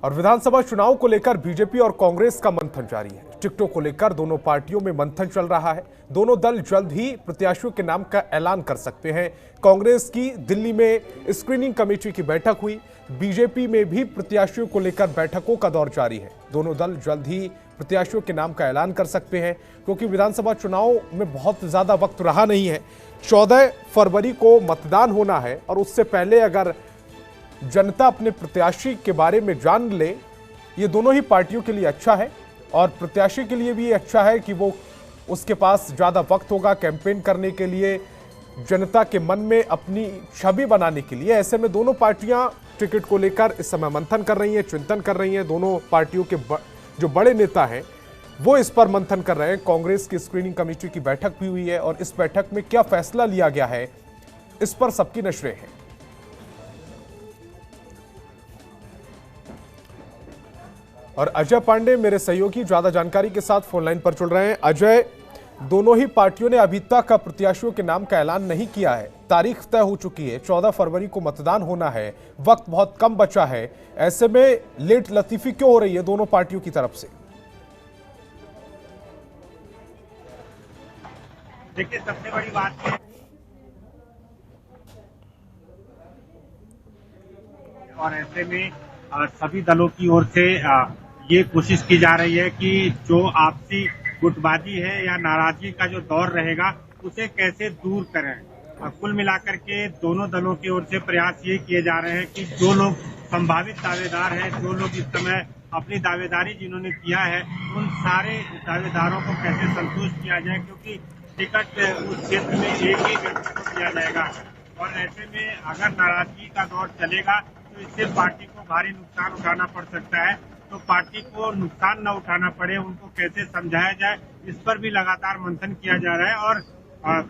और विधानसभा चुनाव को लेकर बीजेपी और कांग्रेस का मंथन जारी है। टिकटों को लेकर दोनों पार्टियों में मंथन चल रहा है। दोनों दल जल्द ही प्रत्याशियों के नाम का ऐलान कर सकते हैं। कांग्रेस की दिल्ली में स्क्रीनिंग कमेटी की बैठक हुई। बीजेपी में भी प्रत्याशियों को लेकर बैठकों का दौर जारी है। दोनों दल जल्द ही प्रत्याशियों के नाम का ऐलान कर सकते हैं, क्योंकि विधानसभा चुनाव में बहुत ज्यादा वक्त रहा नहीं है। 14 फरवरी को मतदान होना है और उससे पहले अगर जनता अपने प्रत्याशी के बारे में जान ले, ये दोनों ही पार्टियों के लिए अच्छा है और प्रत्याशी के लिए भी अच्छा है कि वो उसके पास ज़्यादा वक्त होगा कैंपेन करने के लिए, जनता के मन में अपनी छवि बनाने के लिए। ऐसे में दोनों पार्टियां टिकट को लेकर इस समय मंथन कर रही हैं, चिंतन कर रही हैं। दोनों पार्टियों के जो बड़े नेता हैं वो इस पर मंथन कर रहे हैं। कांग्रेस की स्क्रीनिंग कमेटी की बैठक भी हुई है और इस बैठक में क्या फैसला लिया गया है, इस पर सबकी नजरें हैं। और अजय पांडे मेरे सहयोगी ज्यादा जानकारी के साथ फोन लाइन पर जुड़ रहे हैं। अजय, दोनों ही पार्टियों ने अभी तक प्रत्याशियों के नाम का ऐलान नहीं किया है। तारीख तय हो चुकी है, 14 फरवरी को मतदान होना है, वक्त बहुत कम बचा है। ऐसे में लेट लतीफी क्यों हो रही है दोनों पार्टियों की तरफ से? देखिए, सबसे बड़ी बात है और ऐसे में सभी दलों की ओर से ये कोशिश की जा रही है कि जो आपसी गुटबाजी है या नाराजगी का जो दौर रहेगा उसे कैसे दूर करें। कुल मिलाकर के दोनों दलों की ओर से प्रयास ये किए जा रहे हैं कि जो लोग संभावित दावेदार हैं, जो लोग इस समय अपनी दावेदारी जिन्होंने किया है, उन सारे दावेदारों को कैसे संतुष्ट किया जाए, क्योंकि टिकट उस क्षेत्र में एक ही व्यक्ति को दिया जाएगा और ऐसे में अगर नाराजगी का दौर चलेगा तो इससे पार्टी को भारी नुकसान उठाना पड़ सकता है। तो पार्टी को नुकसान न उठाना पड़े, उनको कैसे समझाया जाए, इस पर भी लगातार मंथन किया जा रहा है। और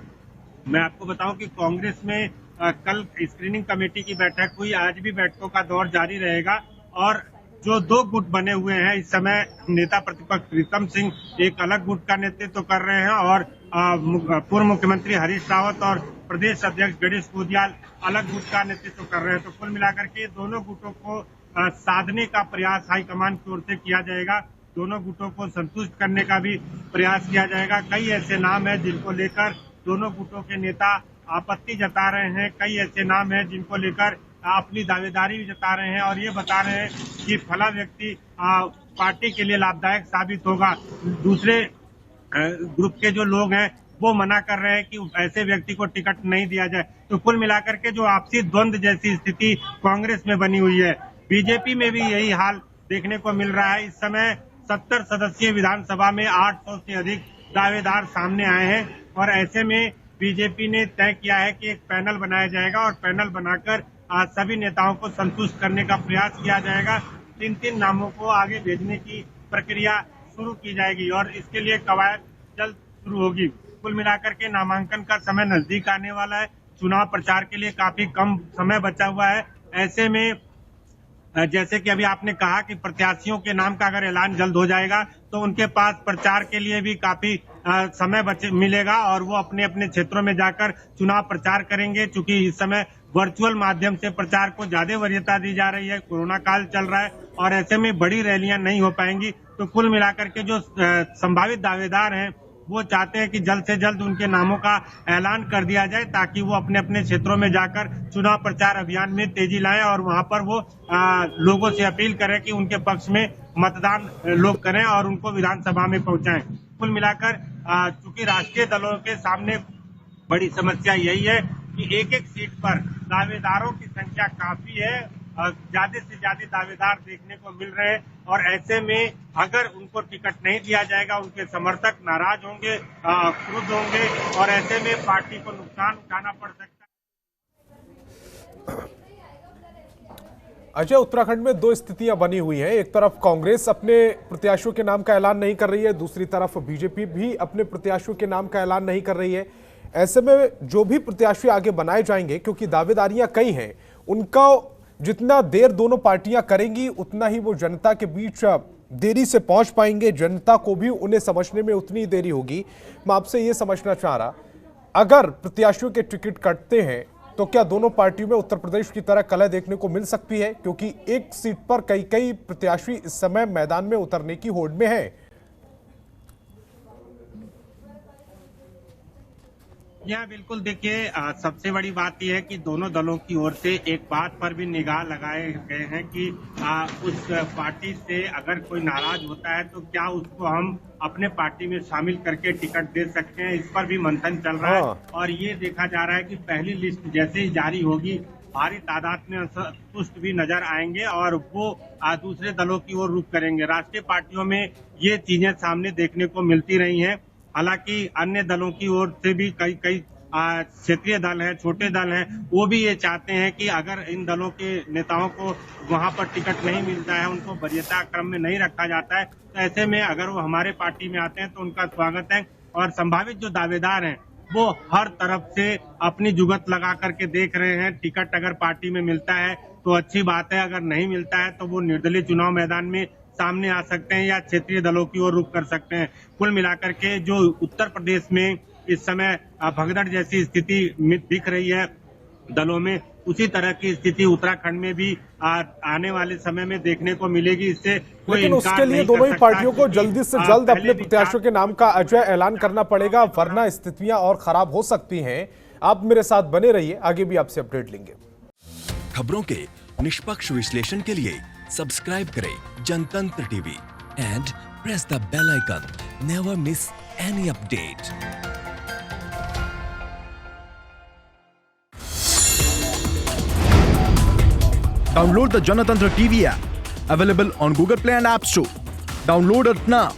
मैं आपको बताऊं कि कांग्रेस में कल स्क्रीनिंग कमेटी की बैठक हुई, आज भी बैठकों का दौर जारी रहेगा। और जो दो गुट बने हुए हैं इस समय, नेता प्रतिपक्ष प्रीतम सिंह एक अलग गुट का नेतृत्व कर रहे हैं और पूर्व मुख्यमंत्री हरीश रावत और प्रदेश अध्यक्ष गणेश कुदियाल अलग गुट का नेतृत्व कर रहे हैं। तो कुल मिलाकर के दोनों गुटों को साधने का प्रयास हाईकमान की ओर से किया जाएगा। दोनों गुटों को संतुष्ट करने का भी प्रयास किया जाएगा। कई ऐसे नाम हैं जिनको लेकर दोनों गुटों के नेता आपत्ति जता रहे हैं, कई ऐसे नाम हैं जिनको लेकर अपनी दावेदारी भी जता रहे हैं और ये बता रहे हैं कि फला व्यक्ति पार्टी के लिए लाभदायक साबित होगा। दूसरे ग्रुप के जो लोग हैं वो मना कर रहे हैं कि ऐसे व्यक्ति को टिकट नहीं दिया जाए। तो कुल मिलाकर के जो आपसी द्वंद जैसी स्थिति कांग्रेस में बनी हुई है, बीजेपी में भी यही हाल देखने को मिल रहा है। इस समय 70 सदस्यीय विधानसभा में 800 से अधिक दावेदार सामने आए हैं और ऐसे में बीजेपी ने तय किया है कि एक पैनल बनाया जाएगा और पैनल बनाकर सभी नेताओं को संतुष्ट करने का प्रयास किया जाएगा। 3-3 नामों को आगे भेजने की प्रक्रिया शुरू की जाएगी और इसके लिए कवायद जल्द शुरू होगी। कुल मिलाकर के नामांकन का समय नजदीक आने वाला है, चुनाव प्रचार के लिए काफी कम समय बचा हुआ है। ऐसे में जैसे कि अभी आपने कहा कि प्रत्याशियों के नाम का अगर ऐलान जल्द हो जाएगा तो उनके पास प्रचार के लिए भी काफी समय मिलेगा और वो अपने अपने क्षेत्रों में जाकर चुनाव प्रचार करेंगे। चूंकि इस समय वर्चुअल माध्यम से प्रचार को ज्यादा वरीयता दी जा रही है, कोरोना काल चल रहा है और ऐसे में बड़ी रैलियां नहीं हो पाएंगी। तो कुल मिलाकर के जो संभावित दावेदार हैं वो चाहते हैं कि जल्द से जल्द उनके नामों का ऐलान कर दिया जाए ताकि वो अपने अपने क्षेत्रों में जाकर चुनाव प्रचार अभियान में तेजी लाएं और वहां पर वो लोगों से अपील करें कि उनके पक्ष में मतदान लोग करें और उनको विधानसभा में पहुंचाएं। कुल मिलाकर चूंकि राष्ट्रीय दलों के सामने बड़ी समस्या यही है कि एक-एक सीट पर दावेदारों की संख्या काफी है, ज्यादा से ज्यादा दावेदार देखने को मिल रहे हैं और ऐसे में अगर उनको टिकट नहीं दिया जाएगा उनके समर्थक नाराज होंगे, क्रुद्ध होंगे और ऐसे में पार्टी को नुकसान उठाना पड़ सकता है। अजय, उत्तराखंड में दो स्थितियां बनी हुई हैं। एक तरफ कांग्रेस अपने प्रत्याशियों के नाम का ऐलान नहीं कर रही है, दूसरी तरफ बीजेपी भी अपने प्रत्याशियों के नाम का ऐलान नहीं कर रही है। ऐसे में जो भी प्रत्याशी आगे बनाए जाएंगे, क्योंकि दावेदारियां कई हैं, उनका जितना देर दोनों पार्टियां करेंगी उतना ही वो जनता के बीच देरी से पहुंच पाएंगे, जनता को भी उन्हें समझने में उतनी देरी होगी। मैं आपसे ये समझना चाह रहा, अगर प्रत्याशियों के टिकट कटते हैं तो क्या दोनों पार्टियों में उत्तर प्रदेश की तरह कलह देखने को मिल सकती है, क्योंकि एक सीट पर कई कई प्रत्याशी इस समय मैदान में उतरने की होड़ में हैं। यहाँ बिल्कुल देखिए, सबसे बड़ी बात यह है कि दोनों दलों की ओर से एक बात पर भी निगाह लगाए गए हैं कि उस पार्टी से अगर कोई नाराज होता है तो क्या उसको हम अपने पार्टी में शामिल करके टिकट दे सकते हैं, इस पर भी मंथन चल रहा है। और ये देखा जा रहा है कि पहली लिस्ट जैसे ही जारी होगी, भारी तादाद में असंतुष्ट भी नजर आएंगे और वो दूसरे दलों की ओर रुख करेंगे। राष्ट्रीय पार्टियों में ये चीजें सामने देखने को मिलती रही हैं। हालांकि अन्य दलों की ओर से भी कई क्षेत्रीय दल हैं, छोटे दल हैं, वो भी ये चाहते हैं कि अगर इन दलों के नेताओं को वहां पर टिकट नहीं मिलता है, उनको वरीयता क्रम में नहीं रखा जाता है, तो ऐसे में अगर वो हमारे पार्टी में आते हैं तो उनका स्वागत है। और संभावित जो दावेदार हैं वो हर तरफ से अपनी जुगत लगा करके देख रहे हैं। टिकट अगर पार्टी में मिलता है तो अच्छी बात है, अगर नहीं मिलता है तो वो निर्दलीय चुनाव मैदान में सामने आ सकते हैं या क्षेत्रीय दलों की ओर रुख कर सकते हैं। कुल मिलाकर के जो उत्तर प्रदेश में इस समय भगदड़ जैसी स्थिति दिख रही है दलों में, उसी तरह की स्थिति उत्तराखंड में भी आने वाले समय में देखने को मिलेगी। इससे कोई लेकिन उसके लिए दोनों ही पार्टियों को जल्दी से जल्द अपने प्रत्याशियों के नाम का अजय ऐलान करना पड़ेगा, वरना स्थितियां और खराब हो सकती हैं। आप मेरे साथ बने रहिए, आगे भी आपसे अपडेट लेंगे। खबरों के निष्पक्ष विश्लेषण के लिए सब्सक्राइब करें Janatantra TV and press the bell icon. Never miss any update. Download the Janatantra TV app, available on Google Play and App Store. Download it now.